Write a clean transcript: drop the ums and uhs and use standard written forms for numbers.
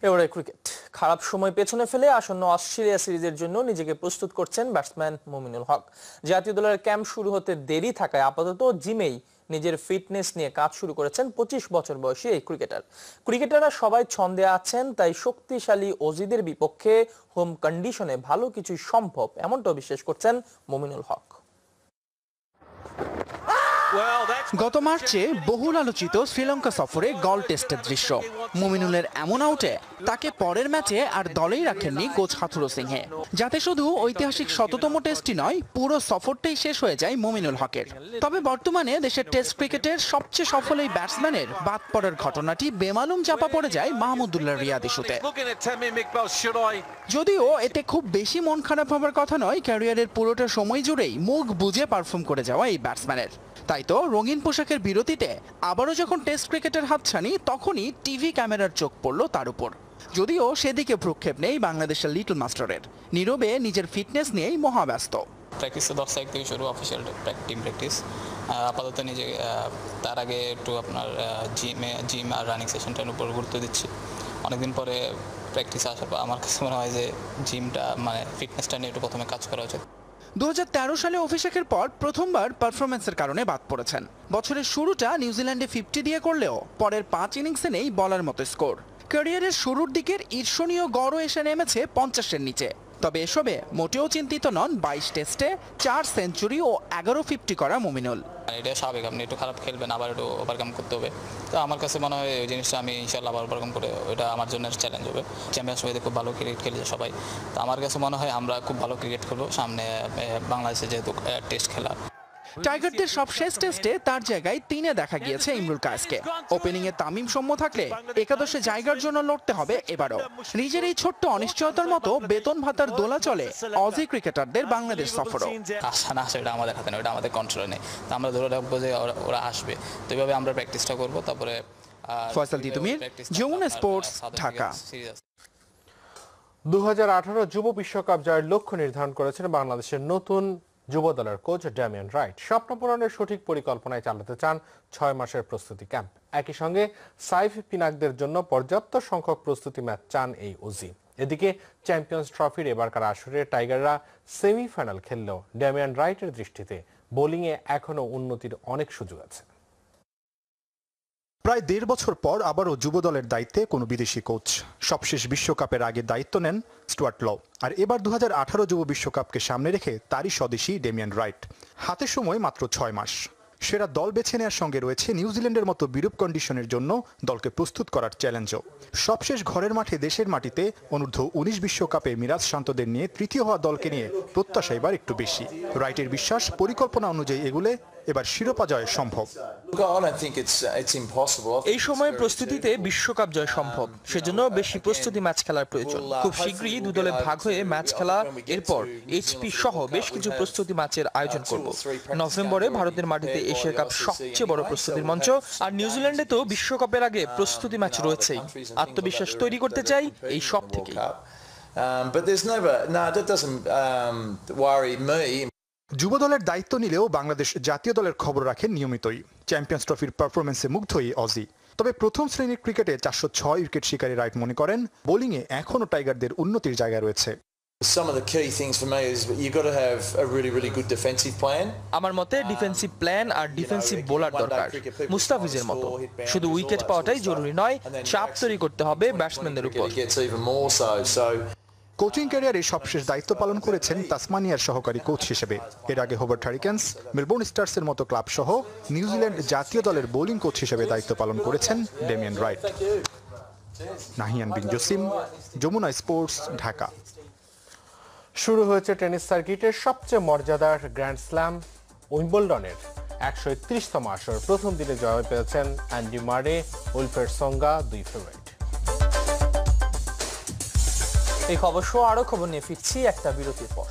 এবারে ক্রিকেট। খারাপ সময় পেছনে ফেলে আসন্ন অস্ট্রেলিয়া সিরিজের জন্য নিজেকে প্রস্তুত করছেন ব্যাটসম্যান মুমিনুল হক। জাতীয় দলের ক্যাম্প শুরু হতে দেরি থাকায় আপাতত জিমেই নিজের ফিটনেস নিয়ে কাজ শুরু করেছেন 25 বছর বয়সী এই ক্রিকেটাররা সবাই ছন্দে আছেন, তাই শক্তিশালী অজিদের বিপক্ষে হোম কন্ডিশনে ভালো কিছুই সম্ভব, এমনটাও বিশ্বাস করছেন মুমিনুল হক। গত মার্চে বহুল আলোচিত শ্রীলঙ্কা সফরে গল টেস্টের দৃশ্য। মুমিনুলের এমন আউটে তাকে পরের ম্যাচে আর দলেই রাখেননি কোচ হাথুরু সিংহে, যাতে শুধু ঐতিহাসিক ১৭তম টেস্টই নয়, পুরো সফরটাই শেষ হয়ে যায় মুমিনুল হকের। তবে বর্তমানে দেশের টেস্ট ক্রিকেটের সবচেয়ে সফল এই ব্যাটসম্যানের বাদ পড়ার ঘটনাটি বেমালুম চাপা পড়ে যায় মাহমুদুল্লাহ রিয়াদ ইস্যুতে। যদিও এতে খুব বেশি মন খারাপ হবার কথা নয়, ক্যারিয়ারের পুরোটা সময় জুড়েই মুখ বুজে পারফর্ম করে যাওয়া এই ব্যাটসম্যানের। তাই তো রঙিন পোশাকের বিরতিতে আবারও যখন টেস্ট ক্রিকেটের হাতছানি, তখনই টিভি ক্যামেরার চোখ পড়ল তার উপর। যদিও সেদিকে ভ্রুক্ষেপ নেই বাংলাদেশের লিটল মাস্টারের, নীরবে নিজের ফিটনেস নিয়েই মহাব্যস্ত। প্র্যাকটিসে 10 তারিখ থেকে শুরু, অফিসিয়াল টিম প্র্যাকটিস। আপাতত নিজে তার আগে একটু আপনার জিম আর রানিং সেশনটার উপর গুরুত্ব দিচ্ছি। অনেকদিন পরে প্র্যাকটিস আসার পর আমার কাছে মনে হয় যে জিমটা মানে ফিটনেসটা নিয়ে একটু প্রথমে কাজ করা উচিত। 2013 সালে অভিষেকের পর প্রথমবার পারফরমেন্সের কারণে বাদ পড়েছেন। বছরের শুরুটা নিউজিল্যান্ডে 50 দিয়ে করলেও পরের 5 ইনিংসে নেই বলার মতো স্কোর। ক্যারিয়ারের শুরুর দিকের ঈর্ষণীয় গড়ও এসে নেমেছে 50-এর নিচে। তবে এসবে মোটেও চিন্তিত নন 22 টেস্টে 4 সেঞ্চুরি ও 11 50 করা মুমিনুল। এটা স্বাভাবিক, আপনি একটু খারাপ খেলবেন, আবার একটু ওভারকাম করতে হবে। তো আমার কাছে মনে হয় ওই জিনিসটা আমি ইনশাল্লাহ আবার ওভারকাম করে, ওটা আমার জন্য চ্যালেঞ্জ হবে। চ্যাম্পিয়ন্স ট্রফিতে খুব ভালো ক্রিকেট খেলেছে সবাই, তো আমার কাছে মনে হয় আমরা খুব ভালো ক্রিকেট খেলবো সামনে বাংলাদেশে যেহেতু টেস্ট খেলা। টাইগারদের সব শেষ টেস্টে তার জায়গায় 3-এ দেখা গিয়েছে ইমরুল কায়েসকে। ওপেনিংয়ে তামিম সৌম্য থাকলে একাদশে জায়গার জন্য লড়তে হবে এবারও। নিজের এই ছোট্ট অনিশ্চয়তার মতো বেতন ভাতার দোলা চলে অজি ক্রিকেটারদের বাংলাদেশ সফরও। আসা না আসে এটা আমাদের হাতে নেই, ওটা আমাদের কন্ট্রোলে নেই। তো আমরা ধরে রাখবো যে ওরা আসবে, তো এইভাবে আমরা প্র্যাকটিসটা করবো। তারপরে ফয়সাল তিতুমির, যমুনা স্পোর্টস, ঢাকা। 2018 যুব বিশ্বকাপ জয়ের লক্ষ্য নির্ধারণ করেছেন বাংলাদেশের নতুন যুব দলের কোচ ড্যামিয়ান রাইট। স্বপ্ন পূরণের সঠিক পরিকল্পনায় চালাতে চান 6 মাসের প্রস্তুতি ক্যাম্প। একই সঙ্গে সাইফ পিনাকদের জন্য পর্যাপ্ত সংখ্যক প্রস্তুতি ম্যাচ চান এই ওজি। এদিকে চ্যাম্পিয়ন্স ট্রফির এবারকার আসরে টাইগাররা সেমিফাইনাল খেললেও ড্যামিয়ান রাইটের দৃষ্টিতে বোলিংয়ে এখনও উন্নতির অনেক সুযোগ আছে। প্রায় 1.5 বছর পর আবারও যুব দলের দায়িত্বে কোনো বিদেশি কোচ। সবশেষ বিশ্বকাপের আগে দায়িত্ব নেন স্টুয়ার্ট ল, আর এবার 2018 যুব বিশ্বকাপকে সামনে রেখে তারই স্বদেশী ডেমিয়ান রাইট। হাতে সময় মাত্র 6 মাস। সেরা দল বেছে নেওয়ার সঙ্গে রয়েছে নিউজিল্যান্ডের মতো বিরূপ কন্ডিশনের জন্য দলকে প্রস্তুত করার চ্যালেঞ্জও। সবশেষ ঘরের মাঠে দেশের মাটিতে অনূর্ধ্ব 19 বিশ্বকাপে মিরাজ শান্তদের নিয়ে তৃতীয় হওয়া দলকে নিয়ে প্রত্যাশা এবার একটু বেশি। রাইটের বিশ্বাস, পরিকল্পনা অনুযায়ী এগুলে এবার শিরোপা জয় সম্ভব। এই সময় প্রস্তুতিতে বিশ্বকাপ জয় সম্ভব, সেজন্য বেশি প্রস্তুতি ম্যাচ খেলার প্রয়োজন। খুব শীঘ্রই দু দলে ভাগ হয়ে ম্যাচ খেলা, এরপর এইচপি সহ বেশ কিছু প্রস্তুতি ম্যাচের আয়োজন করব। নভেম্বরে ভারতের মাটিতে এশিয়া কাপ সবচেয়ে বড় প্রস্তুতির মঞ্চ, আর নিউজিল্যান্ডে তো বিশ্বকাপের আগে প্রস্তুতি ম্যাচ রয়েছেই। আত্মবিশ্বাস তৈরি করতে চাই এই সব থেকে। যুব দলের দায়িত্ব নিলেও বাংলাদেশ জাতীয় দলের খবর রাখেন নিয়মিতই। চ্যাম্পিয়ন্স ট্রফির পারফরমেন্সে মুগ্ধই অজি। তবে প্রথম শ্রেণীর ক্রিকেটে 406 উইকেট শিকারী রাইট মনে করেন বোলিংয়ে এখনও টাইগারদের উন্নতির জায়গা রয়েছে। আমার মতে ডিফেন্সিভ প্ল্যান আর ডিফেন্সিভ বোলার দরকার, মুস্তাফিজের মতো। শুধু উইকেট পাওয়াটাই জরুরি নয়, চাপ তৈরি করতে হবে ব্যাটসম্যানদের উপর। কোচিং ক্যারিয়ারে সবশেষ দায়িত্ব পালন করেছেন তাসমানিয়ার সহকারী কোচ হিসেবে। এর আগে হোবার্ট হারিকেন্স, মেলবোর্ন স্টার্সের মতো ক্লাব সহ নিউজিল্যান্ড জাতীয় দলের বোলিং কোচ হিসেবে দায়িত্ব পালন করেছেন ডেমিয়ান রাইট। নাহিয়ান বিন জসিম, যমুনা স্পোর্টস, ঢাকা। শুরু হয়েছে টেনিস সার্কিটের সবচেয়ে মর্যাদার গ্র্যান্ড স্ল্যাম উইম্বলডনের 131তম আসর। প্রথম দিনে জয় পেয়েছেন অ্যান্ডি মারে, উইলফ্রেড সোঙ্গা, 2 ফেভারিট। এই খবর সহ আরো খবর নিয়ে ফিরছি একটা বিরতির পর।